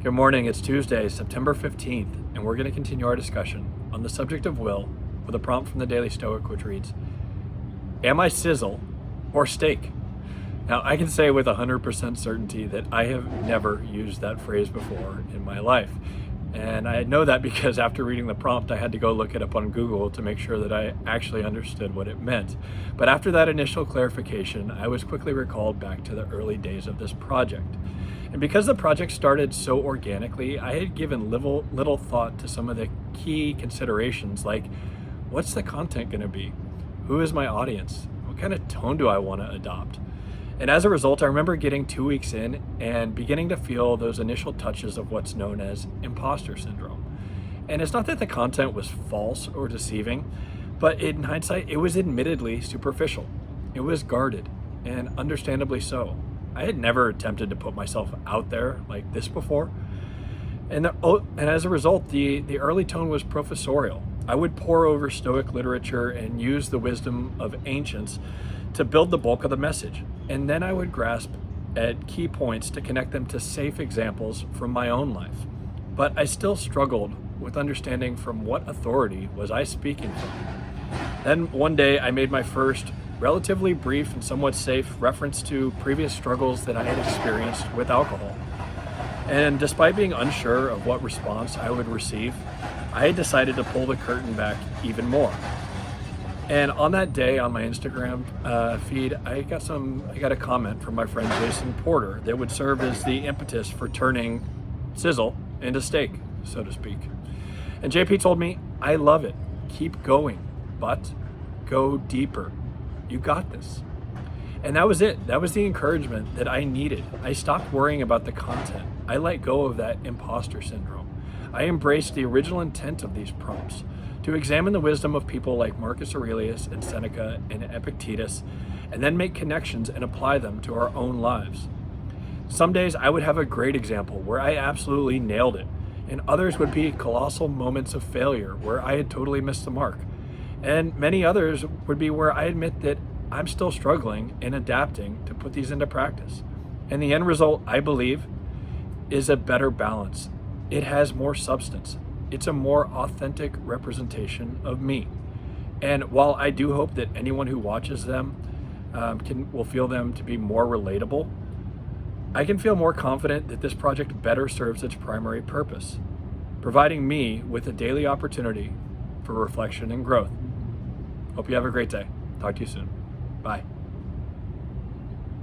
Good morning, it's Tuesday, September 15th, and we're going to continue our discussion on the subject of will with a prompt from the Daily Stoic, which reads, am I sizzle or steak? Now, I can say with 100% certainty that I have never used that phrase before in my life. And I know that because after reading the prompt, I had to go look it up on Google to make sure that I actually understood what it meant. But after that initial clarification, I was quickly recalled back to the early days of this project. And because the project started so organically, I had given little thought to some of the key considerations, like what's the content going to be? Who is my audience? What kind of tone do I want to adopt? And as a result, I remember getting 2 weeks in and beginning to feel those initial touches of what's known as imposter syndrome. And it's not that the content was false or deceiving, but in hindsight, it was admittedly superficial. It was guarded, and understandably so. I had never attempted to put myself out there like this before. And as a result, the early tone was professorial. I would pore over Stoic literature and use the wisdom of ancients to build the bulk of the message. And then I would grasp at key points to connect them to safe examples from my own life. But I still struggled with understanding from what authority was I speaking from. Then one day I made my first relatively brief and somewhat safe reference to previous struggles that I had experienced with alcohol. And despite being unsure of what response I would receive, I had decided to pull the curtain back even more. And on that day on my Instagram feed, I got a comment from my friend Jason Porter that would serve as the impetus for turning sizzle into steak, so to speak. And JP told me, I love it. Keep going, but go deeper. You got this. And that was it. That was the encouragement that I needed. I stopped worrying about the content. I let go of that imposter syndrome. I embraced the original intent of these prompts, to examine the wisdom of people like Marcus Aurelius and Seneca and Epictetus, and then make connections and apply them to our own lives. Some days I would have a great example where I absolutely nailed it, and others would be colossal moments of failure where I had totally missed the mark. And many others would be where I admit that I'm still struggling and adapting to put these into practice. And the end result, I believe, is a better balance. It has more substance. It's a more authentic representation of me. And while I do hope that anyone who watches them will feel them to be more relatable, I can feel more confident that this project better serves its primary purpose, providing me with a daily opportunity for reflection and growth. Hope you have a great day. Talk to you soon. Bye.